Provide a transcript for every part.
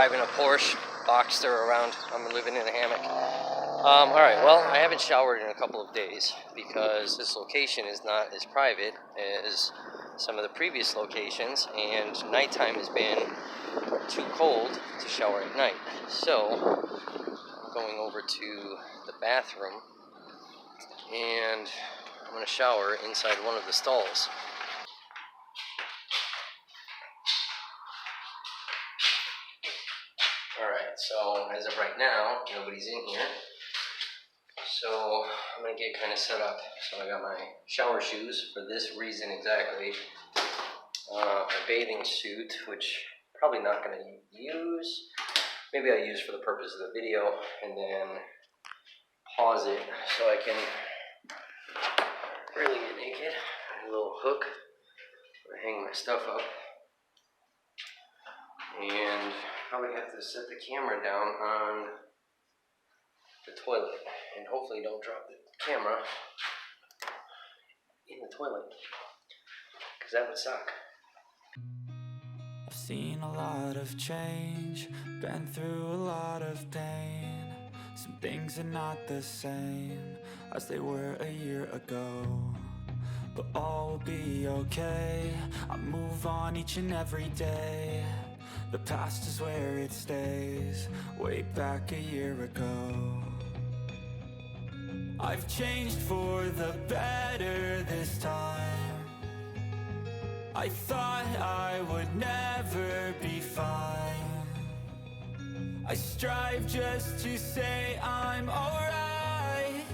driving a Porsche Boxster around. I'm living in a hammock. Alright, well, I haven't showered in a couple of days because this location is not as private as some of the previous locations, and nighttime has been too cold to shower at night. So, I'm going over to the bathroom and I'm going to shower inside one of the stalls. Alright, so as of right now, nobody's in here. So I'm going to get kind of set up. So I got my shower shoes for this reason exactly. My bathing suit, which I'm probably not going to use. Maybe I'll use for the purpose of the video, and then pause it so I can really get naked. A little hook where I hang my stuff up. And probably have to set the camera down on the toilet, and hopefully don't drop the camera in the toilet, because that would suck. I've seen a lot of change, been through a lot of pain. Some things are not the same as they were a year ago, but all will be okay. I move on each and every day. The past is where it stays, way back a year ago. I've changed for the better this time. I thought I would never be fine. I strive just to say I'm alright,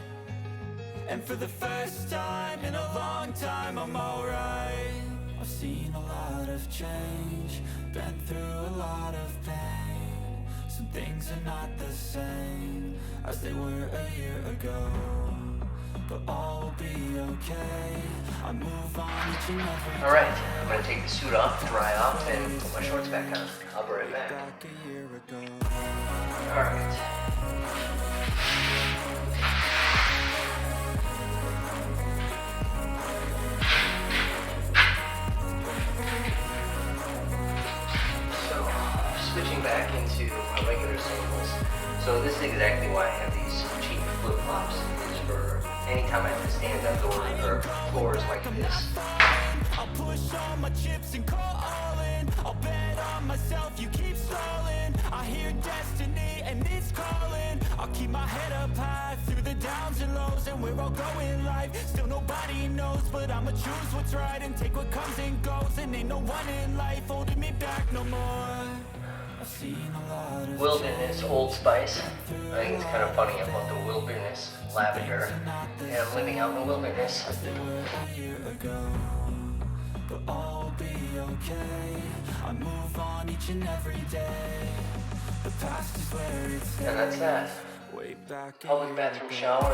and for the first time in a long time I'm alright. I've seen a lot of change, been through a lot of pain. Some things are not the same as they were a year ago, but all will be okay. I move on each and every day. Alright, I'm going to take the suit off, dry off, and put my shorts back on. I'll be right back. Alright. Switching back into my regular sandals. So this is exactly why I have these cheap flip-flops. It's for anytime I have to stand outdoors or floors like this. I'll push all my chips and call all in. I'll bet on myself, you keep stalling. I hear destiny and it's calling. I'll keep my head up high through the downs and lows, and we're all going live. Still nobody knows, but I'ma choose what's right and take what comes and goes. And ain't no one in life holding me back no more. Wilderness Old Spice. I think it's kind of funny about the wilderness lavender. Yeah, I'm living out in the wilderness. But all will be okay. I move on each and every day. The past is where it's and that's that. Public bathroom shower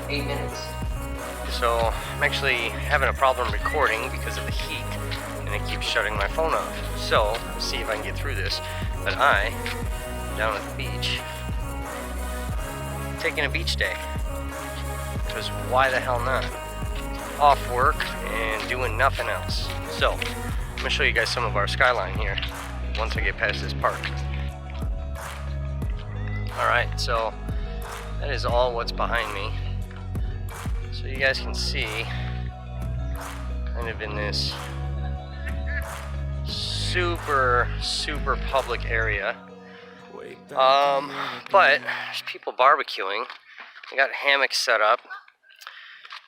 in 8 minutes. So I'm actually having a problem recording because of the heat, and it keeps shutting my phone off. So let's see if I can get through this. But I'm down at the beach, taking a beach day. Because why the hell not? Off work and doing nothing else. So I'm gonna show you guys some of our skyline here once I get past this park. Alright, so that is all what's behind me. So you guys can see kind of in this super public area. But there's people barbecuing. I got hammocks set up.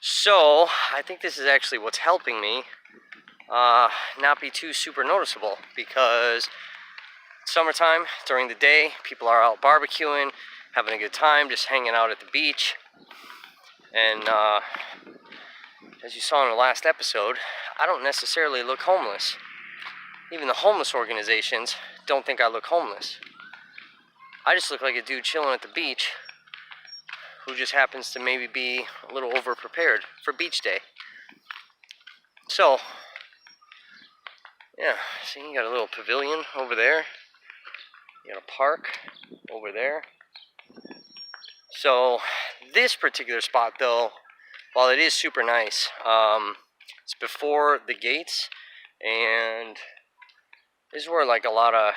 So I think this is actually what's helping me not be too super noticeable, because summertime, during the day, people are out barbecuing, having a good time, just hanging out at the beach. And as you saw in the last episode, I don't necessarily look homeless. Even the homeless organizations don't think I look homeless. I just look like a dude chilling at the beach who just happens to maybe be a little over-prepared for beach day. So, yeah, see, you got a little pavilion over there. You got a park over there. So, this particular spot, though, while it is super nice, it's before the gates, and this is where like a lot of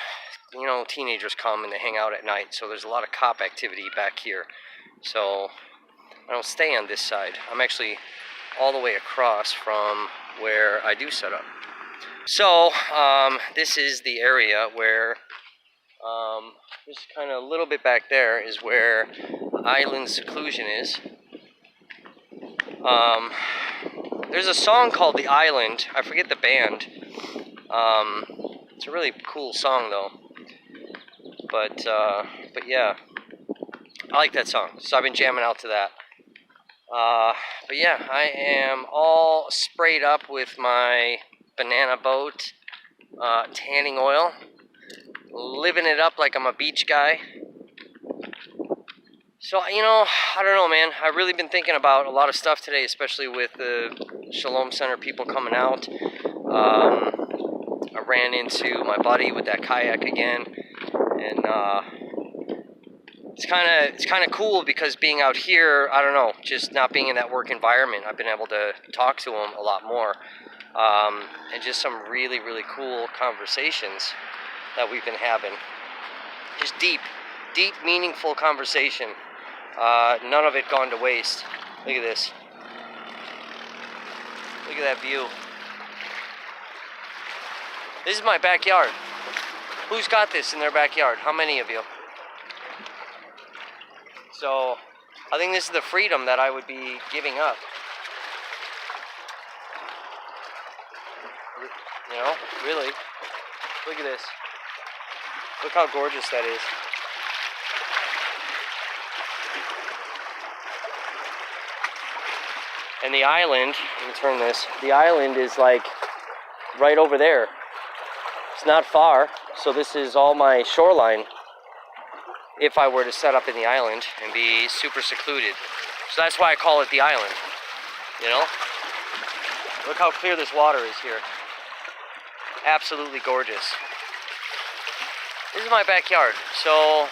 you know, teenagers come and they hang out at night, so there's a lot of cop activity back here. So I don't stay on this side. I'm actually all the way across from where I do set up. So this is the area where just kind of a little bit back there is where island seclusion is. There's a song called The Island. I forget the band. It's a really cool song though. But yeah, I like that song. So I've been jamming out to that. But yeah, I am all sprayed up with my banana boat tanning oil. Living it up like I'm a beach guy. So, you know, I don't know, man. I've really been thinking about a lot of stuff today, especially with the Shalom Center people coming out. I ran into my buddy with that kayak again, and it's kind of cool because being out here, I don't know, just not being in that work environment, I've been able to talk to him a lot more, and just some really, really cool conversations that we've been having. Just deep, meaningful conversation. None of it gone to waste. Look at this. Look at that view. This is my backyard. Who's got this in their backyard? How many of you? So, I think this is the freedom that I would be giving up. You know, really. Look at this. Look how gorgeous that is. And the island, let me turn this, the island is like right over there. It's not far, so this is all my shoreline if I were to set up in the island and be super secluded. So that's why I call it the island, you know? Look how clear this water is here. Absolutely gorgeous. This is my backyard, so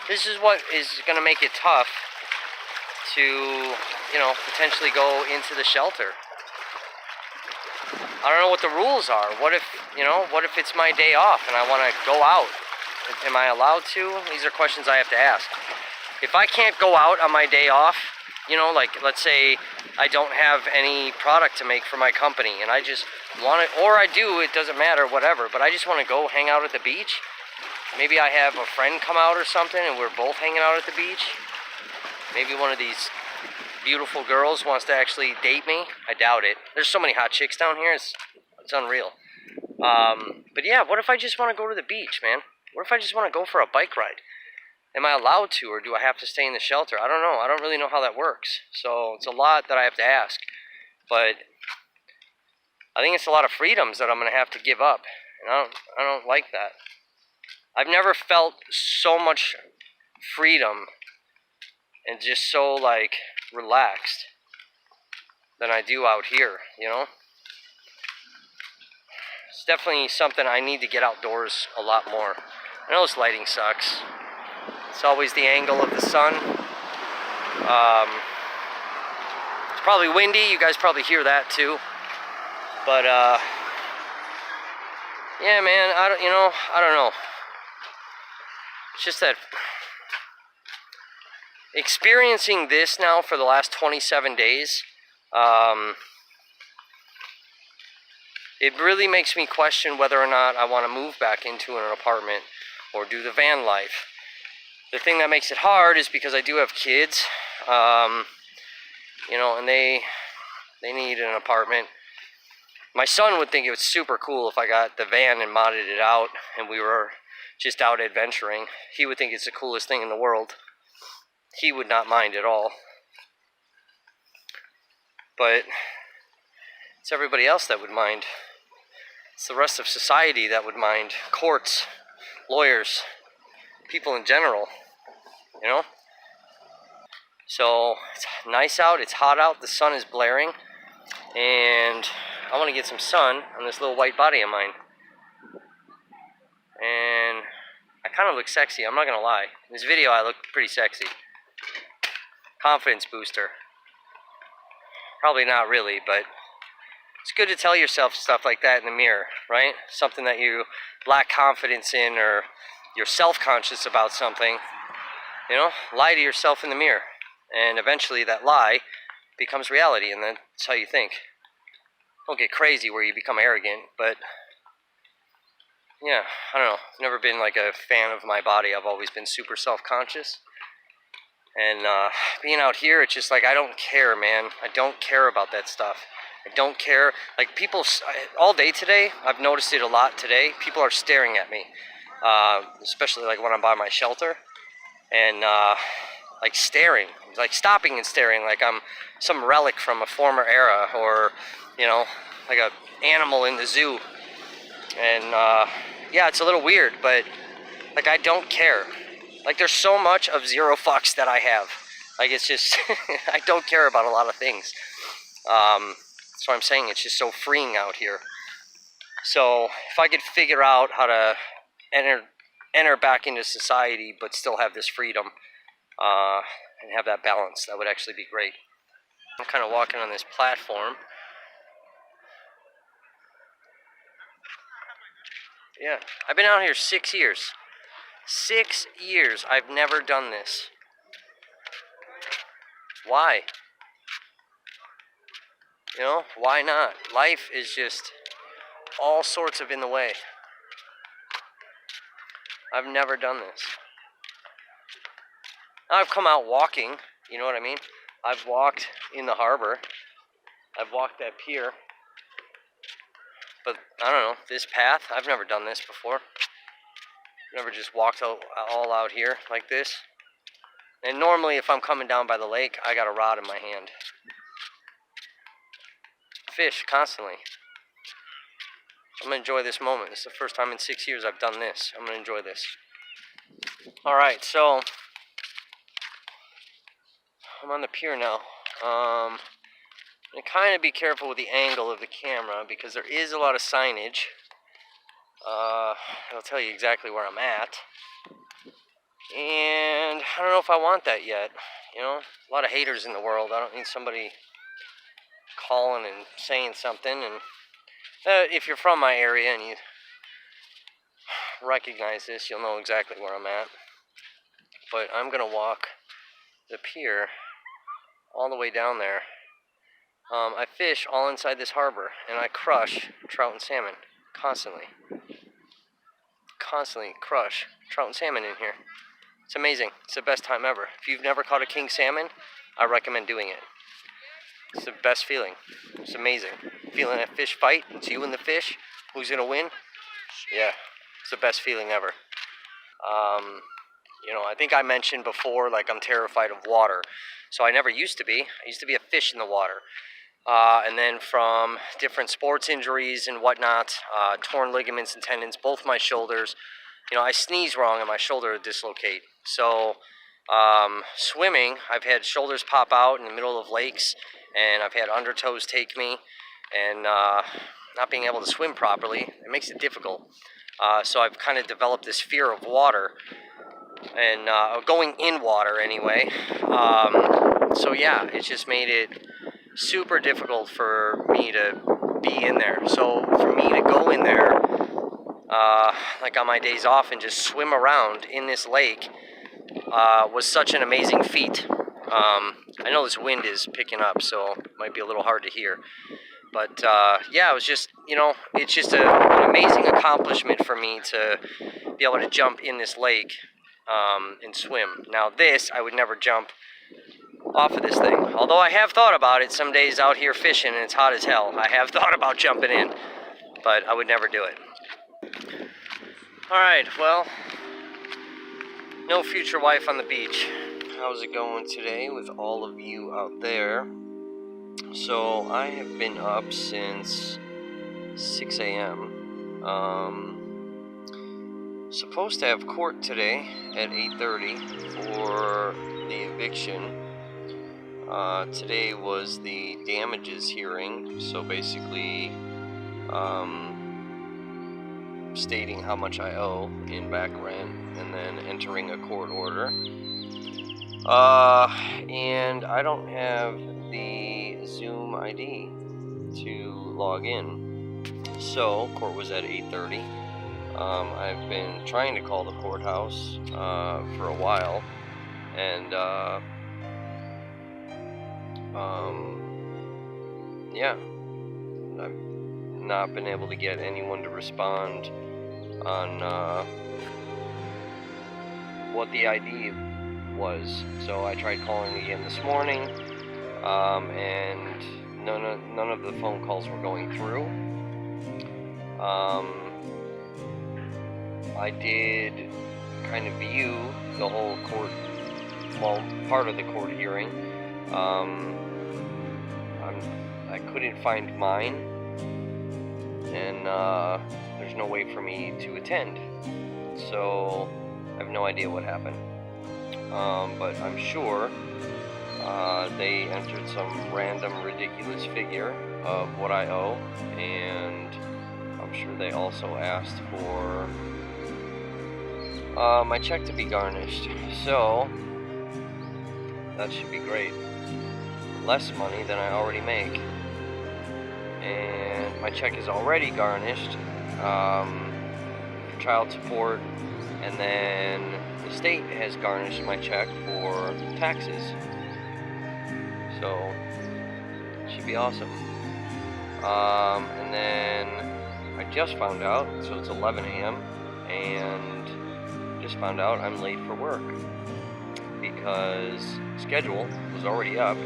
this is what is going to make it tough to, you know, potentially go into the shelter. I don't know what the rules are. What if, you know, what if it's my day off and I want to go out? Am I allowed to? These are questions I have to ask. If I can't go out on my day off, you know, like let's say I don't have any product to make for my company and I just want it, or I do, it doesn't matter, whatever, but I just want to go hang out at the beach. Maybe I have a friend come out or something and we're both hanging out at the beach. Maybe one of these beautiful girls wants to actually date me. I doubt it. There's so many hot chicks down here, it's unreal. But yeah, what if I just want to go to the beach, man? What if I just want to go for a bike ride? Am I allowed to, or do I have to stay in the shelter? I don't know. I don't really know how that works. So it's a lot that I have to ask. But I think it's a lot of freedoms that I'm going to have to give up. And I don't like that. I've never felt so much freedom and just so, like, relaxed than I do out here, you know? It's definitely something I need to get outdoors a lot more. I know this lighting sucks. It's always the angle of the sun. It's probably windy. You guys probably hear that too. But yeah, man. I don't know. It's just that experiencing this now for the last 27 days. It really makes me question whether or not I want to move back into an apartment or do the van life. The thing that makes it hard is because I do have kids, you know, and they need an apartment. My son would think it was super cool if I got the van and modded it out and we were just out adventuring. He would think it's the coolest thing in the world. He would not mind at all. But it's everybody else that would mind. It's the rest of society that would mind. Courts, lawyers, people in general, you know? So, it's nice out, it's hot out, the sun is blaring, and I want to get some sun on this little white body of mine. And I kind of look sexy, I'm not going to lie. In this video, I look pretty sexy. Confidence booster. Probably not really, but it's good to tell yourself stuff like that in the mirror, right? Something that you lack confidence in or you're self-conscious about something, you know, lie to yourself in the mirror. And eventually that lie becomes reality, and that's how you think. Don't get crazy where you become arrogant, but yeah, I don't know. I've never been like a fan of my body. I've always been super self-conscious. And being out here, it's just like, I don't care, man. I don't care about that stuff. I don't care. Like, people, all day today, I've noticed it a lot today, people are staring at me. Especially like when I'm by my shelter. And like staring, like stopping and staring, like I'm some relic from a former era, or, you know, like a animal in the zoo. And yeah, it's a little weird, but like, I don't care. Like, there's so much of zero fucks that I have. Like, it's just I don't care about a lot of things. That's why I'm saying it's just so freeing out here. So if I could figure out how to enter back into society but still have this freedom, and have that balance, that would actually be great. I'm kind of walking on this platform. Yeah, I've been out here 6 years. 6 years. I've never done this. Why? You know, why not? Life is just all sorts of in the way. I've never done this. I've come out walking, you know what I mean? I've walked in the harbor. I've walked that pier. But I don't know, this path, I've never done this before. Never just walked all out here like this. And normally if I'm coming down by the lake, I got a rod in my hand. Fish constantly. I'm gonna enjoy this moment. This is the first time in 6 years I've done this. I'm gonna enjoy this. Alright, so I'm on the pier now. And kind of be careful with the angle of the camera because there is a lot of signage. It'll tell you exactly where I'm at. And I don't know if I want that yet. You know, a lot of haters in the world. I don't need somebody calling and saying something. And if you're from my area and you recognize this, you'll know exactly where I'm at. But I'm gonna walk the pier all the way down there. I fish all inside this harbor, and I crush trout and salmon constantly. Constantly crush trout and salmon in here. It's amazing. It's the best time ever. If you've never caught a king salmon, I recommend doing it. It's the best feeling. It's amazing. Feeling a fish fight, it's you and the fish. Who's gonna win? Yeah, it's the best feeling ever. You know, I think I mentioned before, like, I'm terrified of water. So I never used to be. I used to be a fish in the water. And then from different sports injuries and whatnot, torn ligaments and tendons, both my shoulders. You know, I sneeze wrong and my shoulder would dislocate. So swimming, I've had shoulders pop out in the middle of lakes, and I've had undertows take me, and not being able to swim properly, it makes it difficult. So I've kind of developed this fear of water, and going in water anyway. So yeah, it's just made it super difficult for me to be in there. So for me to go in there, like on my days off, and just swim around in this lake was such an amazing feat. I know this wind is picking up, so it might be a little hard to hear. But yeah, it was just, you know, it's just an amazing accomplishment for me to be able to jump in this lake and swim. Now this, I would never jump off of this thing. Although I have thought about it some days out here fishing and it's hot as hell. I have thought about jumping in, but I would never do it. Alright, well, no future wife on the beach. How's it going today with all of you out there? So I have been up since 6 a.m. Supposed to have court today at 8:30 for the eviction. Today was the damages hearing, so basically stating how much I owe in back rent and then entering a court order. And I don't have the Zoom ID to log in. So court was at 8:30. I've been trying to call the courthouse for a while, and yeah, I've not been able to get anyone to respond on what the ID was. So I tried calling again this morning, and none of the phone calls were going through. I did kind of view the whole court, well, part of the court hearing. I couldn't find mine, and there's no way for me to attend. So I have no idea what happened. But I'm sure they entered some random ridiculous figure of what I owe, and I'm sure they also asked for my check to be garnished. So that should be great. Less money than I already make. And my check is already garnished for child support, and then the state has garnished my check for taxes. So it should be awesome. And then I just found out, so it's 11 a.m. and just found out I'm late for work because schedule was already up,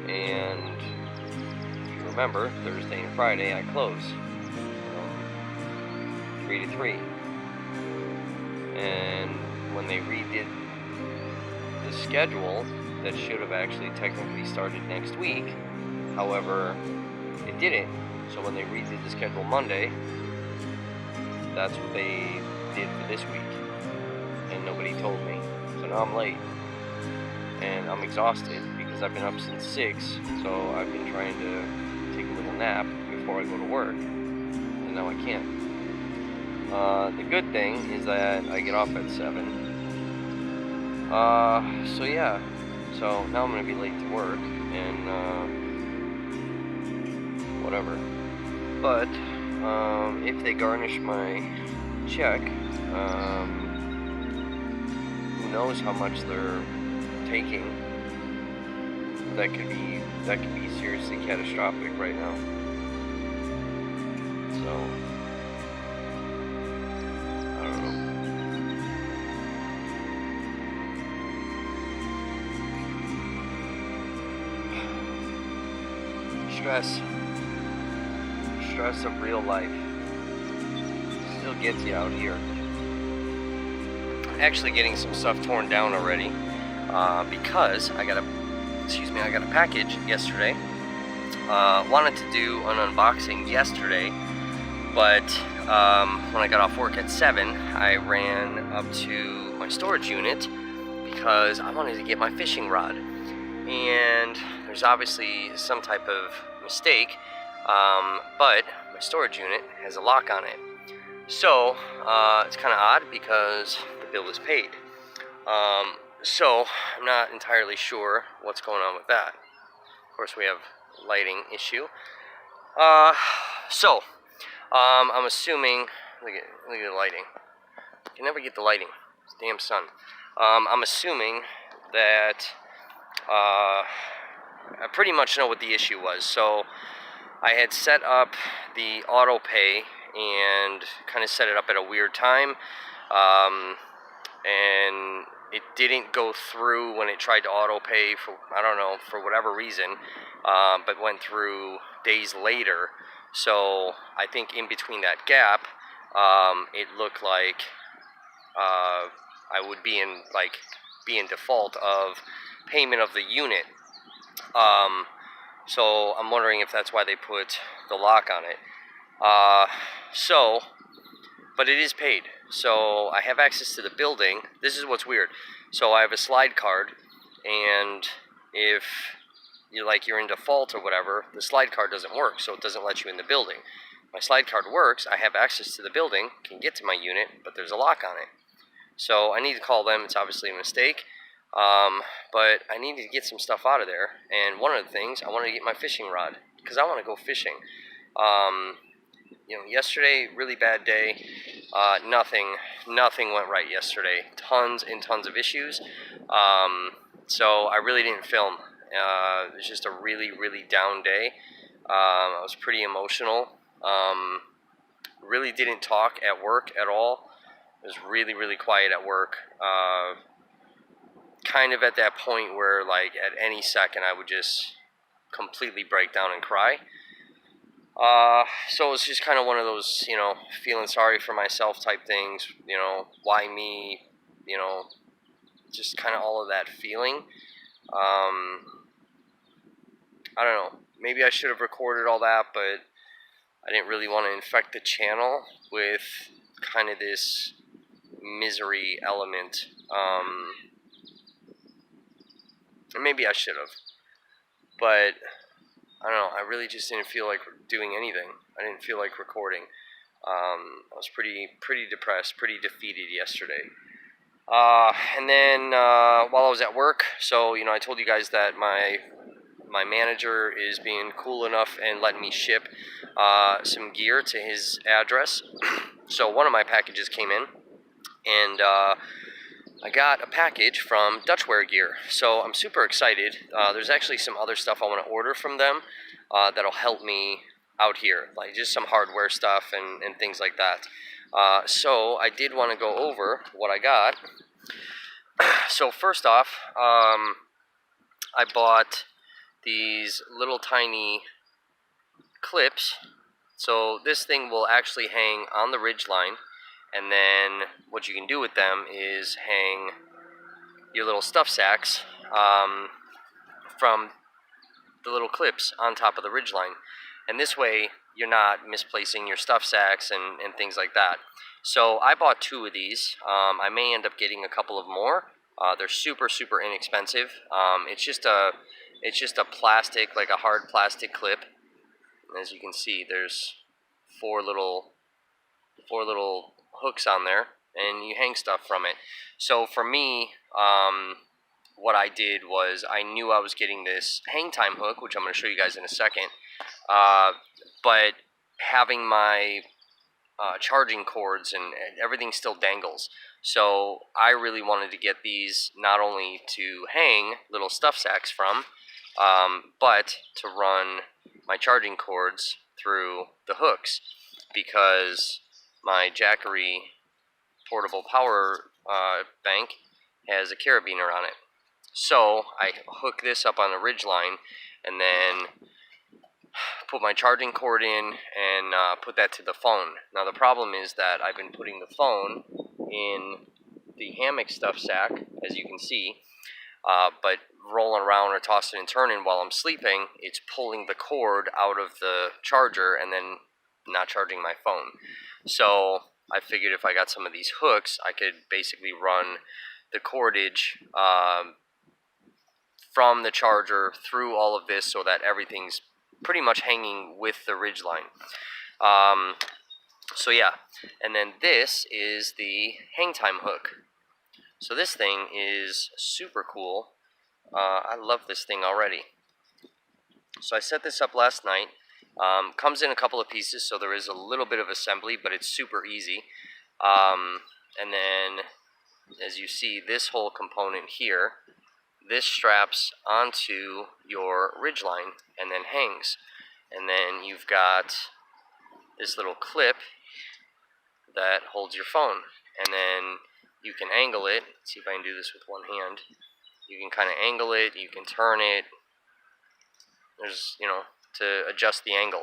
and if you remember, Thursday and Friday I close from 3 to 3, and when they redid the schedule, that should have actually technically started next week. However, it didn't. So when they redid the schedule Monday, that's what they did for this week, and nobody told me. So now I'm late, and I'm exhausted because I've been up since 6, so I've been trying to take a little nap before I go to work, and now I can't. The good thing is that I get off at 7. So yeah, so now I'm going to be late to work, and whatever. But if they garnish my check, who knows how much they're taking. That could be seriously catastrophic right now. So I don't know. Stress of real life still gets you out here. Actually getting some stuff torn down already, because I got a package yesterday. Wanted to do an unboxing yesterday, but when I got off work at 7, I ran up to my storage unit because I wanted to get my fishing rod, and there's obviously some type of mistake, but my storage unit has a lock on it. So it's kind of odd because the bill is paid. So I'm not entirely sure what's going on with that. Of course, we have a lighting issue. So I'm assuming, look at the lighting. You can never get the lighting. It's the damn sun. I'm assuming that I pretty much know what the issue was. So I had set up the auto pay and kind of set it up at a weird time, and it didn't go through when it tried to auto pay for, I don't know, for whatever reason, but went through days later. So I think in between that gap, it looked like I would be in default of payment of the unit. So I'm wondering if that's why they put the lock on it. But it is paid, so I have access to the building. This is what's weird. So I have a slide card, and if you're in default or whatever, the slide card doesn't work, so it doesn't let you in the building. My slide card works. I have access to the building, can get to my unit, but there's a lock on it. So I need to call them. It's obviously a mistake. But I needed to get some stuff out of there, and one of the things, I wanted to get my fishing rod, because I want to go fishing. Yesterday, really bad day. Nothing went right yesterday. Tons and tons of issues. So I really didn't film. It was just a really down day. I was pretty emotional. Really didn't talk at work at all. It was really quiet at work. Kind of at that point where, like, at any second I would just completely break down and cry. So it was just kind of one of those, feeling sorry for myself type things, why me, just kind of all of that feeling. I don't know, maybe I should have recorded all that, but I didn't really want to infect the channel with kind of this misery element. Maybe I should have, but I don't know, I really just didn't feel like doing anything. I didn't feel like recording. I was pretty depressed, pretty defeated yesterday. And then while I was at work, so I told you guys that my manager is being cool enough and letting me ship some gear to his address. So one of my packages came in, and I got a package from Dutchware Gear. So I'm super excited. There's actually some other stuff I want to order from them that'll help me out here, like just some hardware stuff and things like that. So I did want to go over what I got. So first off, I bought these little tiny clips. So this thing will actually hang on the ridgeline, and then what you can do with them is hang your little stuff sacks from the little clips on top of the ridgeline. And this way you're not misplacing your stuff sacks and things like that. So I bought 2 of these. I may end up getting a couple of more. They're super inexpensive. It's just a plastic, like a hard plastic clip. And as you can see, there's four little hooks on there, and you hang stuff from it. So for me, what I did was I knew I was getting this hang time hook, which I'm going to show you guys in a second, but having my charging cords and everything still dangles. So I really wanted to get these not only to hang little stuff sacks from, but to run my charging cords through the hooks, because my Jackery portable power bank has a carabiner on it. So I hook this up on the ridgeline and then put my charging cord in and put that to the phone. Now the problem is that I've been putting the phone in the hammock stuff sack, as you can see, but rolling around or tossing and turning while I'm sleeping, it's pulling the cord out of the charger and then not charging my phone. So I figured if I got some of these hooks, I could basically run the cordage from the charger through all of this so that everything's pretty much hanging with the ridgeline. So yeah, and then this is the hang time hook. So this thing is super cool. I love this thing already. So I set this up last night. Comes in a couple of pieces, so there is a little bit of assembly, but it's super easy. And then, as you see, this whole component here, this straps onto your ridgeline and then hangs. And then you've got this little clip that holds your phone. And then you can angle it. Let's see if I can do this with one hand. You can kind of angle it, you can turn it. There's, to adjust the angle.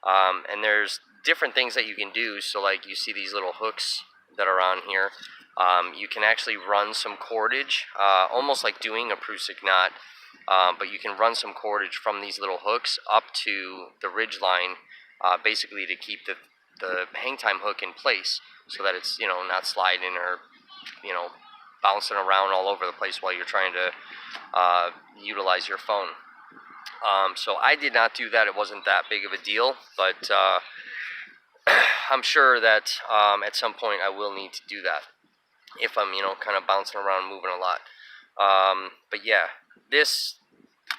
And there's different things that you can do. So like you see these little hooks that are on here. You can actually run some cordage, almost like doing a Prusik knot, but you can run some cordage from these little hooks up to the ridge line, basically to keep the hang time hook in place so that it's, not sliding or, bouncing around all over the place while you're trying to utilize your phone. So I did not do that. It wasn't that big of a deal, but I'm sure that at some point I will need to do that if I'm, kind of bouncing around, moving a lot. But yeah, this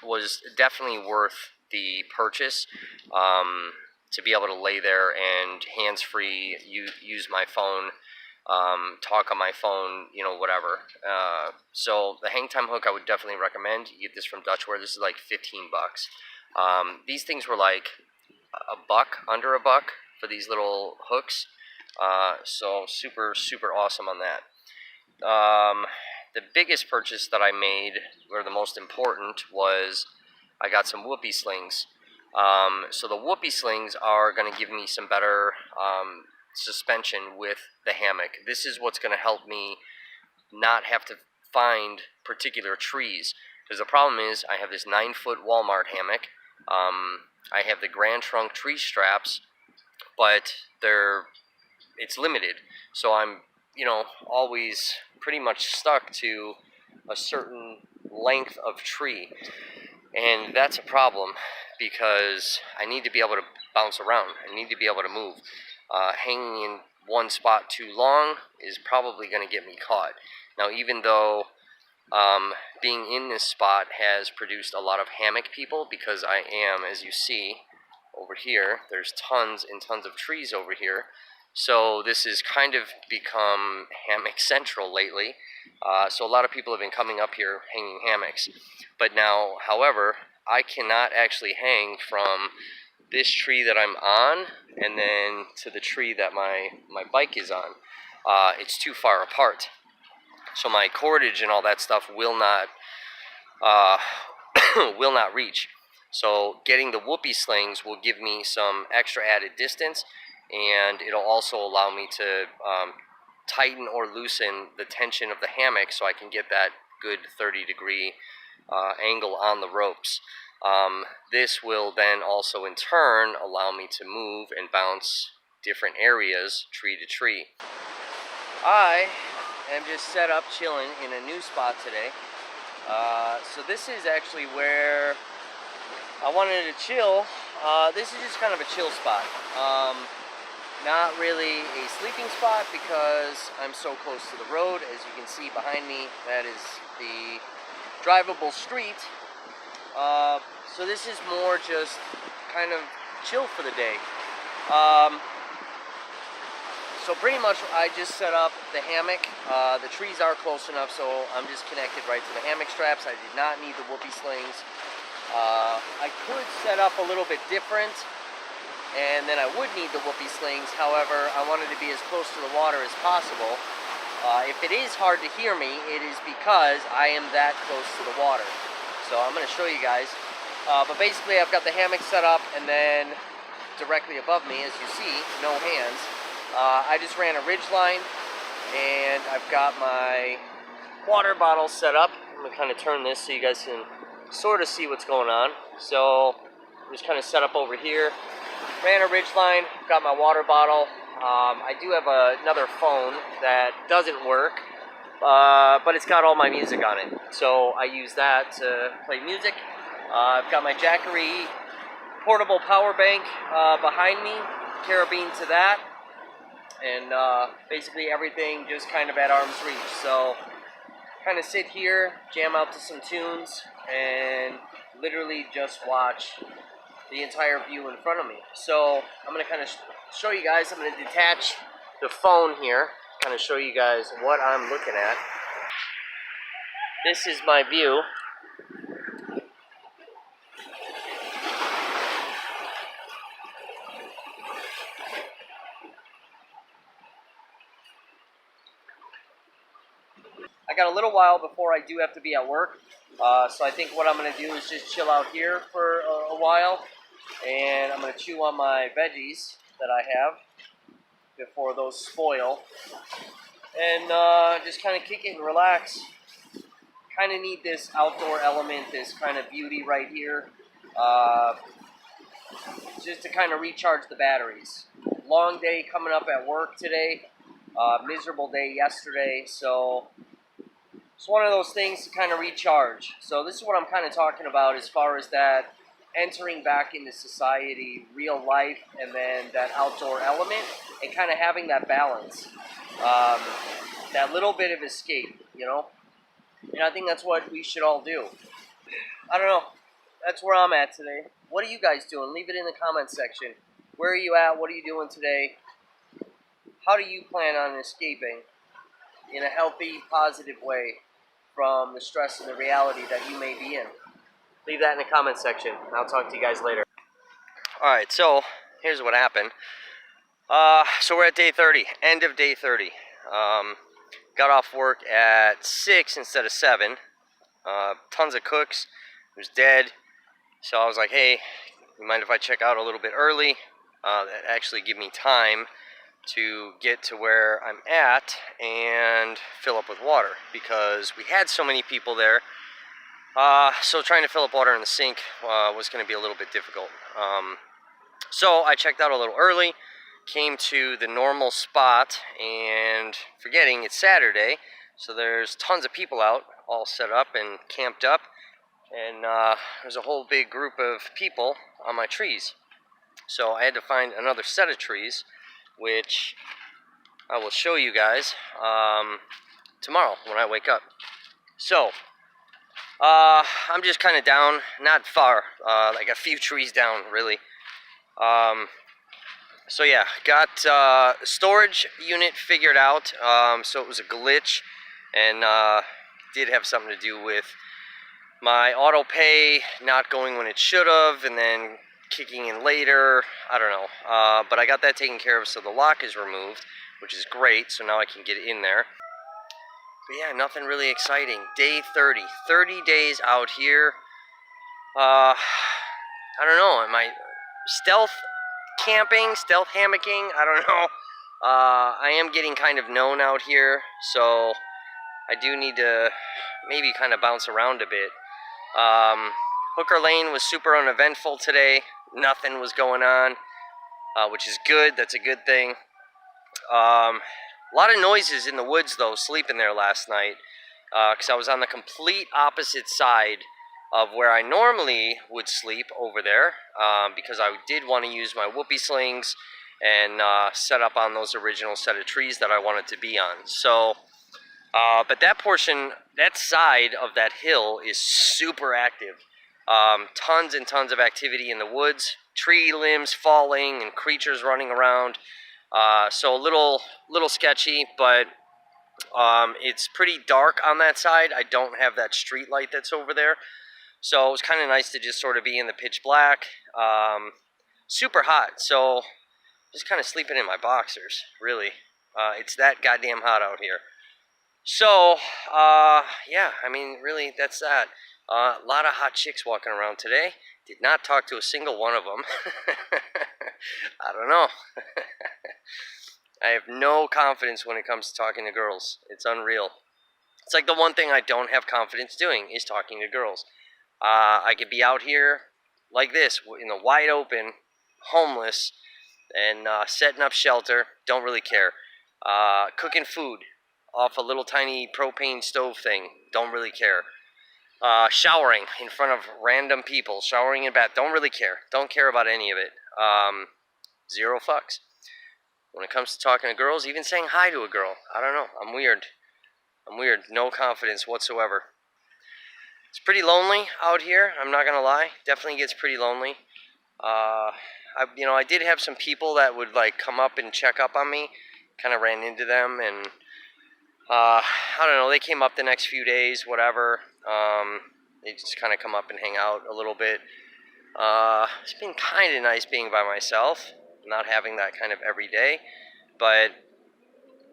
was definitely worth the purchase. to be able to lay there and hands-free use my phone, talk on my phone, you know, whatever. So the hang time hook I would definitely recommend. You get this from Dutchware. This is like 15 bucks. These things were like a buck, under a buck for these little hooks. So super, super awesome on that. The biggest purchase that I made, or the most important, was I got some whoopee slings. So the whoopee slings are going to give me some better suspension with the hammock. This is what's going to help me not have to find particular trees. Because the problem is I have this 9-foot Walmart hammock. I have the Grand Trunk tree straps, but it's limited. So I'm, you know, always pretty much stuck to a certain length of tree. And that's a problem because I need to be able to bounce around. I need to be able to move. Hanging in one spot too long is probably going to get me caught. Now, even though being in this spot has produced a lot of hammock people, because I am, as you see over here, there's tons and tons of trees over here. So this has kind of become hammock central lately. So a lot of people have been coming up here hanging hammocks. But now, however, I cannot actually hang from this tree that I'm on and then to the tree that my bike is on. It's too far apart. So my cordage and all that stuff will not will not reach. So getting the whoopee slings will give me some extra added distance, and it'll also allow me to tighten or loosen the tension of the hammock so I can get that good 30-degree angle on the ropes. This will then also in turn allow me to move and bounce different areas tree to tree. I am just set up chilling in a new spot today. So this is actually where I wanted to chill. This is just kind of a chill spot. Not really a sleeping spot because I'm so close to the road. As you can see behind me, that is the drivable street. So this is more just kind of chill for the day. So pretty much I just set up the hammock. The trees are close enough, so I'm just connected right to the hammock straps. I did not need the whoopee slings. I could set up a little bit different, and then I would need the whoopee slings. However, I wanted to be as close to the water as possible. If it is hard to hear me, it is because I am that close to the water. So I'm going to show you guys. But basically I've got the hammock set up, and then directly above me, as you see, no hands, I just ran a ridge line, and I've got my water bottle set up. I'm going to kind of turn this so you guys can sort of see what's going on. So I'm just kind of set up over here. Ran a ridge line, got my water bottle. I do have another phone that doesn't work, but it's got all my music on it. So I use that to play music. I've got my Jackery portable power bank behind me, carabine to that, and basically everything just kind of at arm's reach. So kind of sit here, jam out to some tunes, and literally just watch the entire view in front of me. So I'm going to kind of show you guys. I'm going to detach the phone here, kind of show you guys what I'm looking at. This is my view. I got a little while before I do have to be at work, so I think what I'm going to do is just chill out here for a while, and I'm going to chew on my veggies that I have before those spoil, and just kind of kick it and relax. Kind of need this outdoor element, this kind of beauty right here, just to kind of recharge the batteries. Long day coming up at work today, miserable day yesterday, so it's one of those things to kind of recharge. So this is what I'm kind of talking about as far as that entering back into society, real life, and then that outdoor element, and kind of having that balance, that little bit of escape, you know? And I think that's what we should all do. I don't know. That's where I'm at today. What are you guys doing? Leave it in the comment section. Where are you at? What are you doing today? How do you plan on escaping in a healthy, positive way from the stress and the reality that you may be in? Leave that in the comment section. I'll talk to you guys later. Alright, so here's what happened. So we're at day 30, end of day 30. Got off work at 6 instead of 7. Tons of cooks. It was dead. So I was like, hey, you mind if I check out a little bit early? That actually give me time to get to where I'm at and fill up with water, because we had so many people there. So trying to fill up water in the sink was going to be a little bit difficult. So I checked out a little early, came to the normal spot, and forgetting it's Saturday, so there's tons of people out, all set up and camped up, and there's a whole big group of people on my trees. So I had to find another set of trees, which I will show you guys tomorrow when I wake up. So I'm just kind of down, not far, like a few trees down, really. So yeah, got storage unit figured out. So it was a glitch, and did have something to do with my auto pay not going when it should have, and then kicking in later. I don't know, but I got that taken care of, so the lock is removed, which is great. So now I can get in there. But yeah, nothing really exciting. Day 30, 30 days out here. I don't know. Am I stealth camping, stealth hammocking? I don't know. I am getting kind of known out here, so I do need to maybe kind of bounce around a bit. Hooker Lane was super uneventful today. Nothing was going on, which is good. That's a good thing. A lot of noises in the woods, though, sleeping there last night, because I was on the complete opposite side of where I normally would sleep over there, because I did want to use my whoopee slings and set up on those original set of trees that I wanted to be on. So, but that portion, that side of that hill is super active. Tons and tons of activity in the woods, tree limbs falling and creatures running around. So a little sketchy, but it's pretty dark on that side. I don't have that street light that's over there. So it was kind of nice to just sort of be in the pitch black. Super hot, so just kind of sleeping in my boxers, really. It's that goddamn hot out here. So, yeah, I mean, really, that's that. A lot of hot chicks walking around today. Did not talk to a single one of them. I don't know. I have no confidence when it comes to talking to girls. It's unreal. It's like the one thing I don't have confidence doing is talking to girls. I could be out here like this, in the wide open, homeless, and setting up shelter. Don't really care. Cooking food off a little tiny propane stove thing. Don't really care. Showering in front of random people. Showering in bath. Don't really care. Don't care about any of it. Zero fucks. When it comes to talking to girls, even saying hi to a girl, I don't know. I'm weird. No confidence whatsoever. It's pretty lonely out here, I'm not gonna lie. Definitely gets pretty lonely. I did have some people that would like come up and check up on me. Kind of ran into them, and I don't know, they came up the next few days, whatever. They just kind of come up and hang out a little bit. It's been kind of nice being by myself, not having that kind of every day. But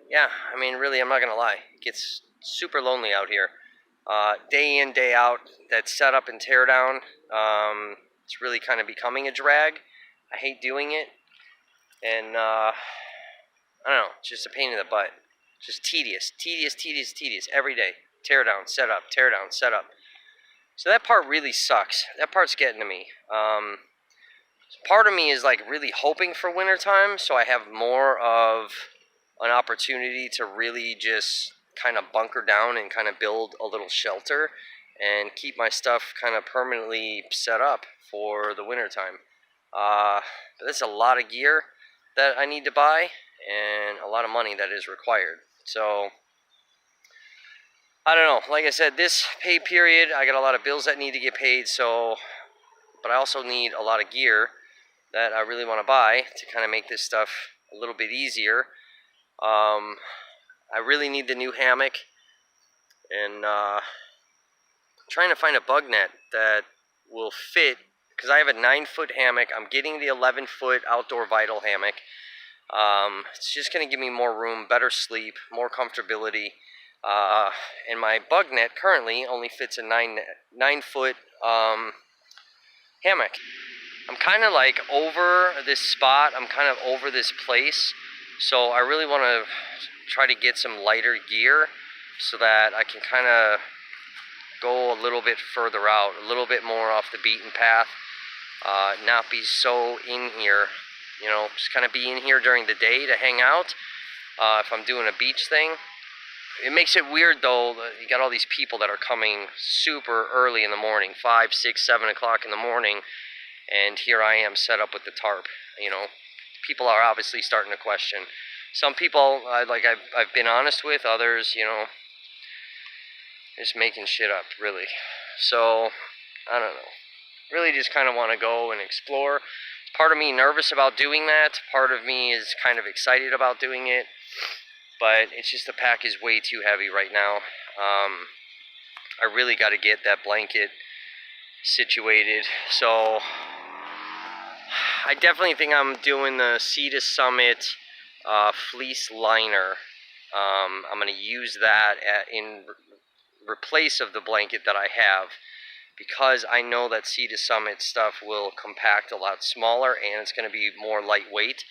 yeah, I mean, really, I'm not gonna lie. It gets super lonely out here. Day in, day out, that setup and tear down, it's really kind of becoming a drag. I hate doing it, and I don't know, it's just a pain in the butt. Just tedious every day. Tear down, set up, tear down, set up. So that part really sucks. That part's getting to me. Part of me is like really hoping for wintertime, so I have more of an opportunity to really just kind of bunker down and kind of build a little shelter and keep my stuff kind of permanently set up for the wintertime. But that's a lot of gear that I need to buy and a lot of money that is required. So I don't know. Like I said, this pay period, I got a lot of bills that need to get paid. So, but I also need a lot of gear that I really want to buy to kind of make this stuff a little bit easier. I really need the new hammock, and trying to find a bug net that will fit, because I have a 9-foot hammock. I'm getting the 11-foot outdoor Vital hammock. It's just going to give me more room, better sleep, more comfortability. And my bug net currently only fits a 9-foot hammock. I'm kind of like over this spot. I'm kind of over this place. So I really want to try to get some lighter gear so that I can kind of go a little bit further out, a little bit more off the beaten path, not be so in here, you know, just kind of be in here during the day to hang out if I'm doing a beach thing. It makes it weird though, you got all these people that are coming super early in the morning, 5, 6, 7 o'clock in the morning, and here I am set up with the tarp. You know, people are obviously starting to question. Some people, like I've been honest with, others, you know, just making shit up, really. So, I don't know. Really just kind of want to go and explore. Part of me nervous about doing that. Part of me is kind of excited about doing it. But it's just the pack is way too heavy right now. I really got to get that blanket situated. So, I definitely think I'm doing the Sea to Summit fleece liner. I'm going to use that in replace of the blanket that I have, because I know that Sea to Summit stuff will compact a lot smaller and it's going to be more lightweight.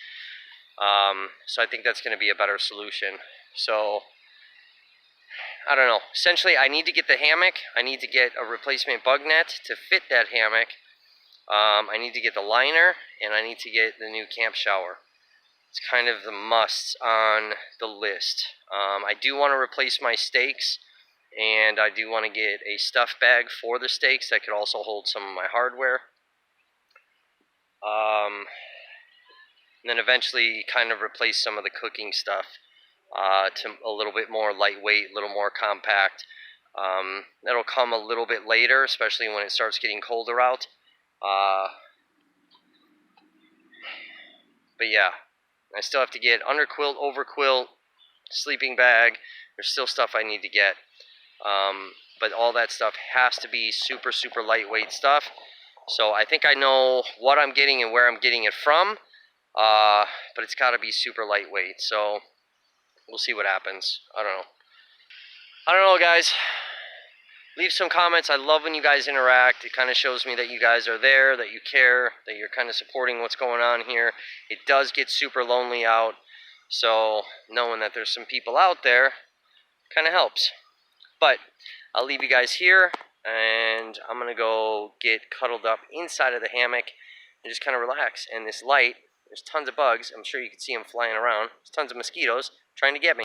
So I think that's going to be a better solution. So I don't know. Essentially, I need to get the hammock. I need to get a replacement bug net to fit that hammock. I need to get the liner, and I need to get the new camp shower. It's kind of the musts on the list. I do want to replace my stakes, and I do want to get a stuff bag for the stakes that could also hold some of my hardware. And then eventually kind of replace some of the cooking stuff to a little bit more lightweight, a little more compact. That'll come a little bit later, especially when it starts getting colder out. But yeah, I still have to get underquilt, overquilt, sleeping bag. There's still stuff I need to get. But all that stuff has to be super, super lightweight stuff. So I think I know what I'm getting and where I'm getting it from. But it's got to be super lightweight. So we'll see what happens. I don't know, guys. Leave some comments. I love when you guys interact. It kind of shows me that you guys are there, that you care, that you're kind of supporting what's going on here. It does get super lonely out, so knowing that there's some people out there kind of helps. But I'll leave you guys here, and I'm going to go get cuddled up inside of the hammock and just kind of relax. And this light, there's tons of bugs. I'm sure you can see them flying around. There's tons of mosquitoes trying to get me.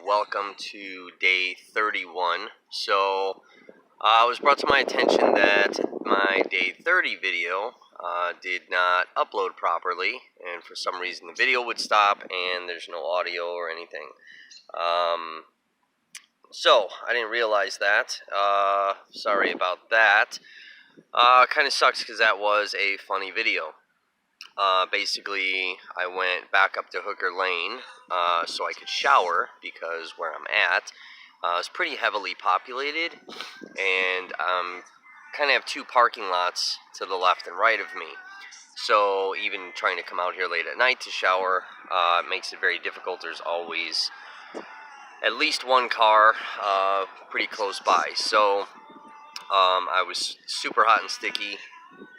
Welcome to day 31. So it was brought to my attention that my day 30 video did not upload properly, and for some reason the video would stop and there's no audio or anything. So I didn't realize that. Sorry about that. Kind of sucks because that was a funny video. Basically, I went back up to Hooker Lane so I could shower, because where I'm at is pretty heavily populated, and kind of have 2 parking lots to the left and right of me. So even trying to come out here late at night to shower makes it very difficult. There's always at least one car pretty close by. So I was super hot and sticky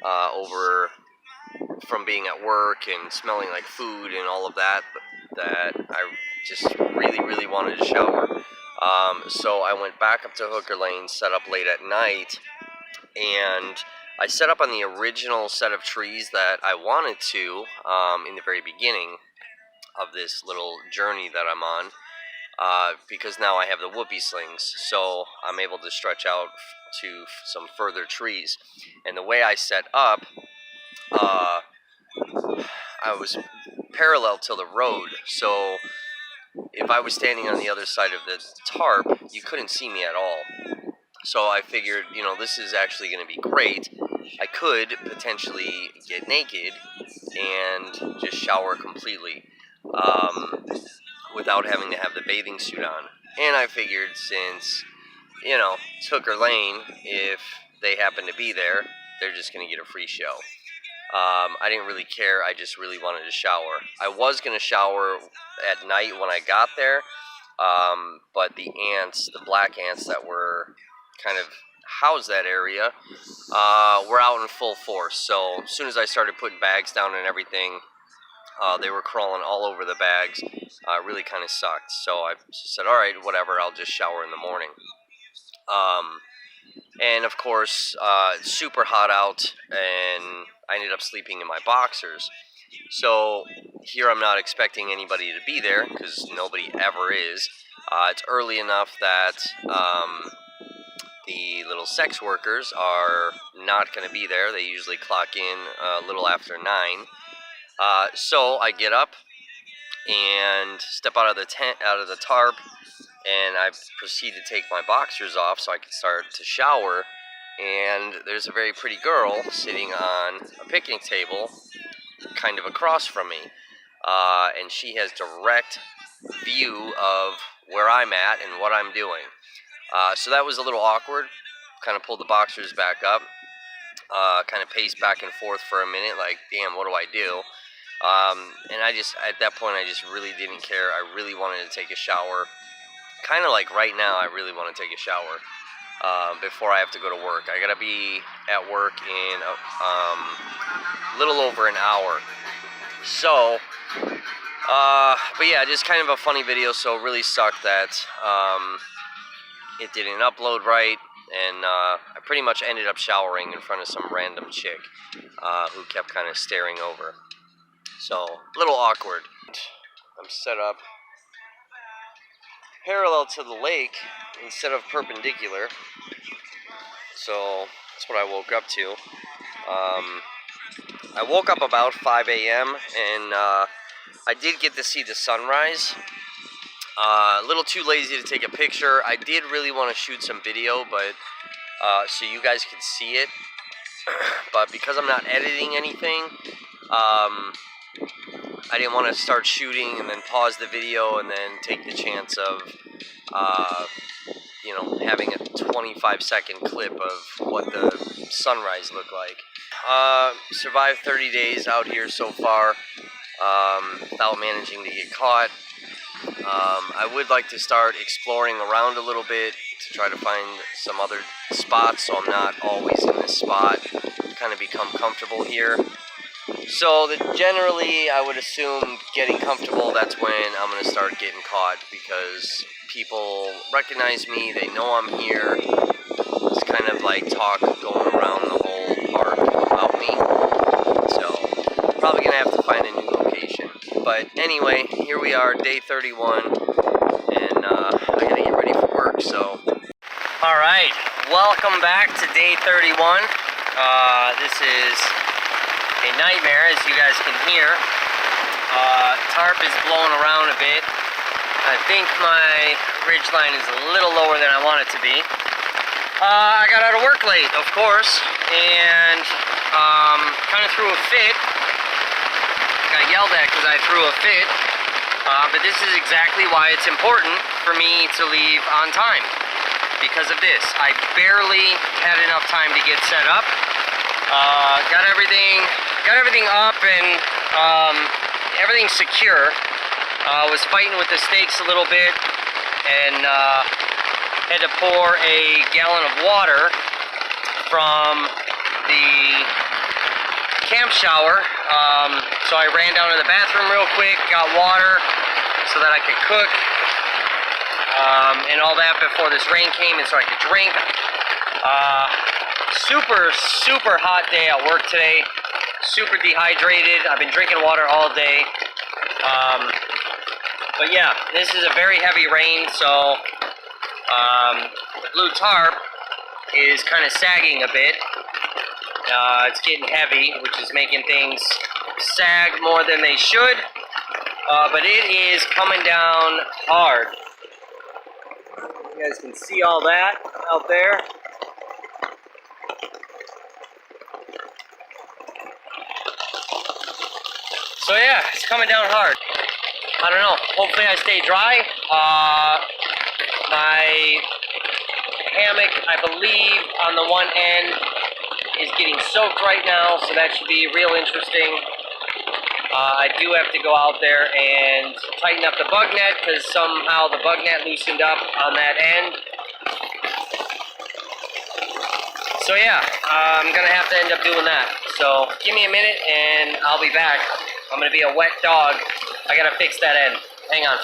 over from being at work and smelling like food and all of that, that I just really, really wanted to shower. So I went back up to Hooker Lane, set up late at night, and I set up on the original set of trees that I wanted to in the very beginning of this little journey that I'm on, because now I have the whoopee slings, so I'm able to stretch out to some further trees. And the way I set up, I was parallel to the road, so if I was standing on the other side of the tarp, you couldn't see me at all. So I figured, you know, this is actually going to be great I could potentially get naked and just shower completely without having to have the bathing suit on. And I figured since, you know, it's Hooker Lane, if they happen to be there, they're just going to get a free show. I didn't really care. I just really wanted to shower. I was going to shower at night when I got there, but the ants, the black ants that were kind of housed that area, were out in full force. So as soon as I started putting bags down and everything, they were crawling all over the bags. It really kind of sucked. So I said, all right, whatever, I'll just shower in the morning. And of course, it's super hot out, and I ended up sleeping in my boxers. So here I'm not expecting anybody to be there, because nobody ever is. It's early enough that the little sex workers are not going to be there. They usually clock in a little after 9. So I get up and step out of the tent, out of the tarp, and I proceed to take my boxers off so I can start to shower. And there's a very pretty girl sitting on a picnic table kind of across from me, and she has direct view of where I'm at and what I'm doing. So that was a little awkward. Kind of pulled the boxers back up, kind of paced back and forth for a minute, like, damn, what do I do? And I just, at that point, I just really didn't care. I really wanted to take a shower. Kind of like right now, I really want to take a shower before I have to go to work. I gotta be at work in a little over an hour. So, but yeah, just kind of a funny video. So it really sucked that it didn't upload right, and I pretty much ended up showering in front of some random chick who kept kind of staring over. So, a little awkward. I'm set up parallel to the lake instead of perpendicular. So, that's what I woke up to. I woke up about 5 a.m. and I did get to see the sunrise. A little too lazy to take a picture. I did really want to shoot some video, but so you guys could see it. But because I'm not editing anything, I didn't want to start shooting and then pause the video and then take the chance of, you know, having a 25-second clip of what the sunrise looked like. Survived 30 days out here so far without managing to get caught. I would like to start exploring around a little bit to try to find some other spots so I'm not always in this spot, kind of become comfortable here. So generally, I would assume getting comfortable, that's when I'm going to start getting caught, because people recognize me, they know I'm here. It's kind of like talk going around the whole park about me. So, probably going to have to find a new location. But anyway, here we are, day 31, and I got to get ready for work, so. Alright, welcome back to day 31. This is a nightmare, as you guys can hear. Tarp is blowing around a bit. I think my ridge line is a little lower than I want it to be. I got out of work late, of course, and kind of threw a fit. Got yelled at because I threw a fit. But this is exactly why it's important for me to leave on time. Because of this. I barely had enough time to get set up. Got everything up and everything secure. Was fighting with the stakes a little bit and had to pour a gallon of water from the camp shower. So I ran down to the bathroom real quick, got water so that I could cook and all that before this rain came, and so I could drink. Super hot day at work today. Super dehydrated. I've been drinking water all day. But yeah, this is a very heavy rain, so the blue tarp is kind of sagging a bit. It's getting heavy, which is making things sag more than they should. But it is coming down hard. You guys can see all that out there. So yeah, it's coming down hard. I don't know, hopefully I stay dry. My hammock, I believe, on the one end is getting soaked right now, so that should be real interesting. I do have to go out there and tighten up the bug net because somehow the bug net loosened up on that end. So yeah, I'm gonna have to end up doing that. So give me a minute and I'll be back. I'm gonna be a wet dog. I gotta fix that end. Hang on.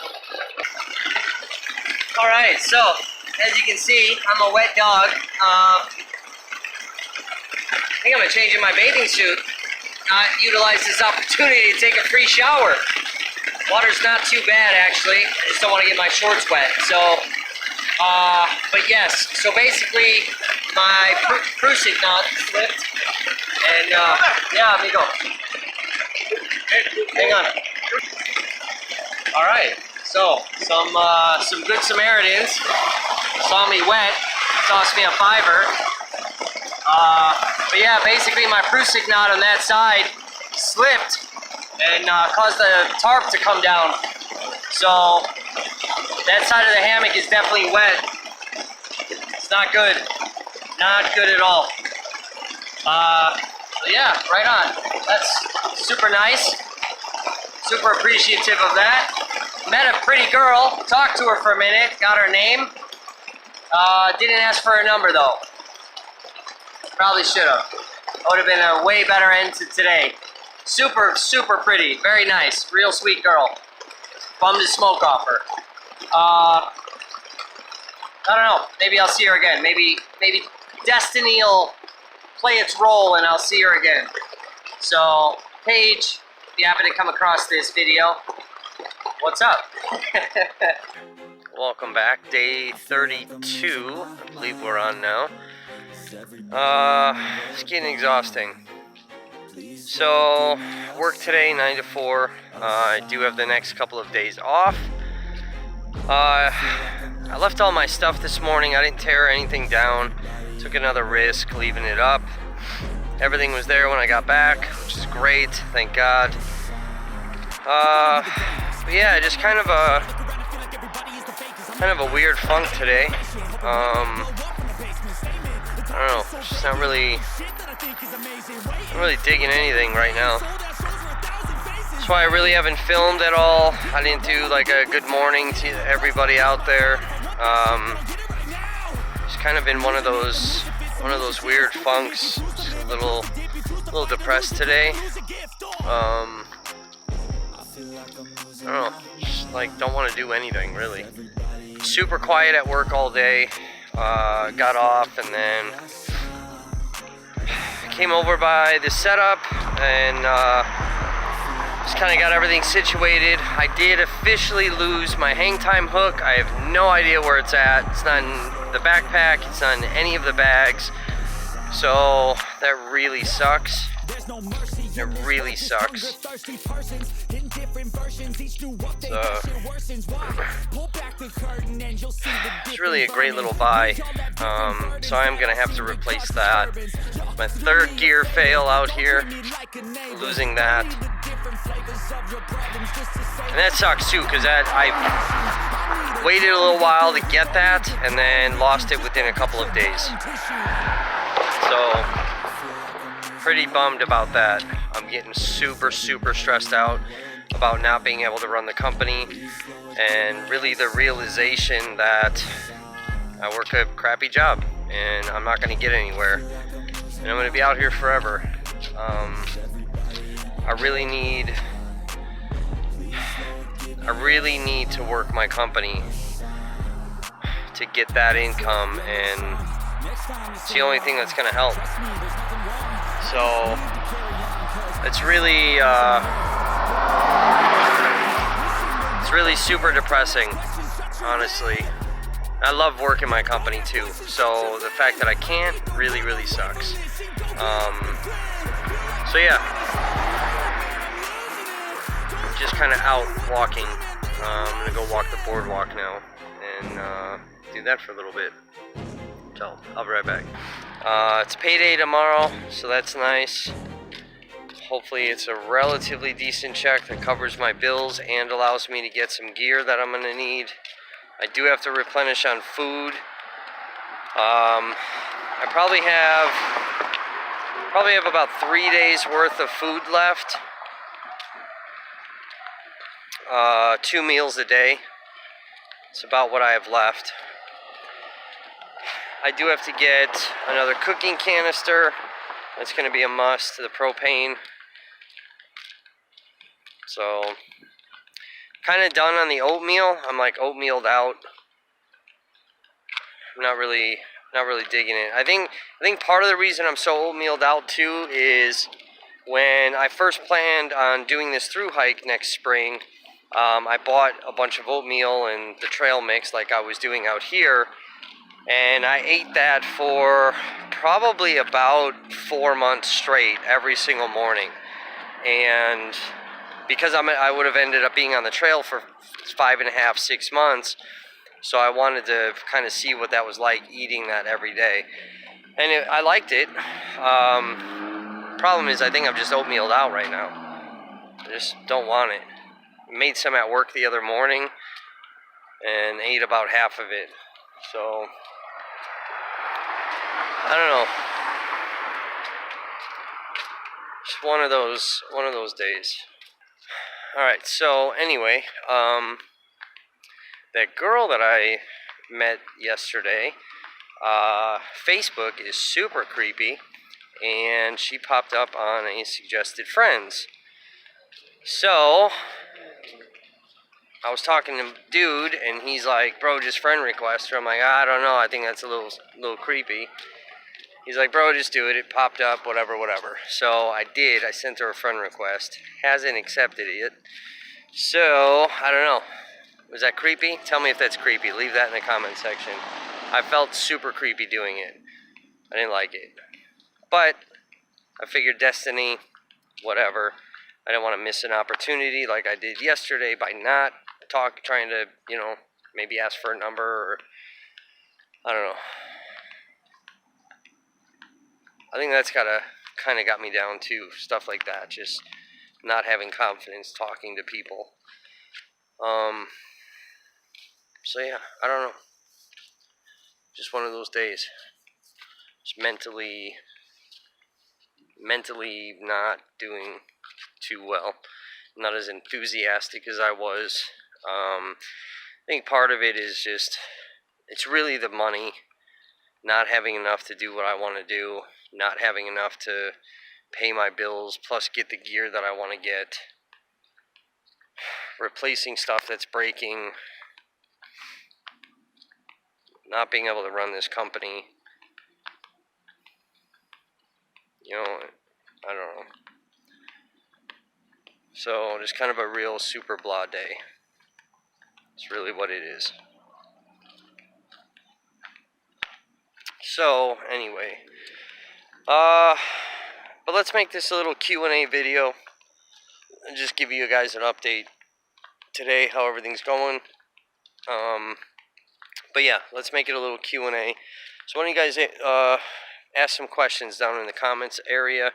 All right, so as you can see, I'm a wet dog. I think I'm gonna change in my bathing suit. Utilize this opportunity to take a free shower. Water's not too bad actually. I just don't want to get my shorts wet. So, but yes. So basically, my Prusik knot slipped, and yeah, amigo. Hang on. All right. So some good Samaritans saw me wet, tossed me a $5. But yeah, basically my Prusik knot on that side slipped and caused the tarp to come down. So that side of the hammock is definitely wet. It's not good. Not good at all. But yeah, right on. That's super nice. Super appreciative of that. Met a pretty girl, talked to her for a minute, got her name. Didn't ask for her number though. Probably should have. Would have been a way better end to today. Super, super pretty. Very nice. Real sweet girl. Bummed to smoke off her. I don't know. Maybe I'll see her again. Maybe destiny will play its role and I'll see her again. So, Paige, if you happen to come across this video, what's up? Welcome back. Day 32. I believe we're on now. It's getting exhausting. So, work today 9 to 4. I do have the next couple of days off. I left all my stuff this morning. I didn't tear anything down. Took another risk leaving it up. Everything was there when I got back, which is great. Thank God. But yeah, just kind of a weird funk today. I don't know, just not really digging anything right now. That's why I really haven't filmed at all. I didn't do like a good morning to everybody out there. Just kind of been one of those weird funks. Just a little depressed today. I don't know, just like don't want to do anything really. Super quiet at work all day. Got off and then came over by the setup and just kind of got everything situated. I did officially lose my hang time hook. I have no idea where it's at. It's not in the backpack. It's not in any of the bags. So that really sucks. It really sucks. It's really a great little buy. So I'm gonna have to replace that. My third gear fail out here, losing that. And that sucks too, because I waited a little while to get that and then lost it within a couple of days. So pretty bummed about that. I'm getting super stressed out about not being able to run the company, and really the realization that I work a crappy job and I'm not going to get anywhere and I'm going to be out here forever. I really need to work my company to get that income, and it's the only thing that's going to help. So it's really super depressing, honestly. I love working my company too, so the fact that I can't really sucks. So yeah, just kind of out walking. I'm gonna go walk the boardwalk now and do that for a little bit. So I'll be right back. It's payday tomorrow, so that's nice. Hopefully it's a relatively decent check that covers my bills and allows me to get some gear that I'm gonna need. I do have to replenish on food. I probably have about 3 days worth of food left. 2 meals a day. It's about what I have left. I do have to get another cooking canister. That's going to be a must, the propane. So, kind of done on the oatmeal. I'm like oatmealed out. I'm not really digging it. I think part of the reason I'm so oatmealed out too is when I first planned on doing this through hike next spring, I bought a bunch of oatmeal and the trail mix like I was doing out here, and I ate that for probably about 4 months straight every single morning. And because I would have ended up being on the trail for 5.5, 6 months, so I wanted to kind of see what that was like eating that every day. And I liked it. Problem is, I think I'm just oatmealed out right now. I just don't want it. Made some at work the other morning and ate about half of it. So, I don't know. Just one of those days. Alright, so anyway, that girl that I met yesterday, Facebook is super creepy, and she popped up on a suggested friends. So, I was talking to dude, and he's like, bro, just friend request her. I'm like, I don't know, I think that's a little creepy. He's like, bro, just do it. It popped up, whatever. So I did. I sent her a friend request. Hasn't accepted it yet. So, I don't know. Was that creepy? Tell me if that's creepy. Leave that in the comment section. I felt super creepy doing it. I didn't like it. But I figured destiny, whatever. I didn't want to miss an opportunity like I did yesterday by not trying to, maybe ask for a number, or I don't know. I think that's kind of got me down too, stuff like that, just not having confidence talking to people. So yeah, I don't know. Just one of those days. Just mentally not doing too well. Not as enthusiastic as I was. I think part of it is just, it's really the money. Not having enough to do what I want to do. Not having enough to pay my bills, plus get the gear that I want to get. Replacing stuff that's breaking. Not being able to run this company. I don't know. So, just kind of a real super blah day. It's really what it is. So, anyway. But let's make this a little Q&A video. And just give you guys an update today, how everything's going. But yeah, let's make it a little Q&A. So why don't you guys ask some questions down in the comments area.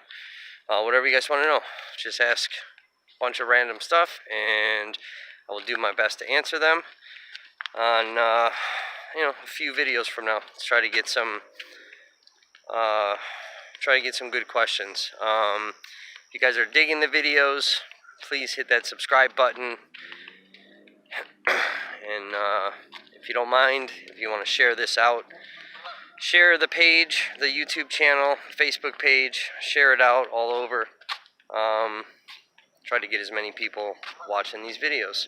Whatever you guys want to know. Just ask a bunch of random stuff, and I will do my best to answer them on, a few videos from now. Let's try to get some, good questions. If you guys are digging the videos, please hit that subscribe button. And if you don't mind, if you want to share this out, share the page, the YouTube channel, Facebook page, share it out all over. Try to get as many people watching these videos.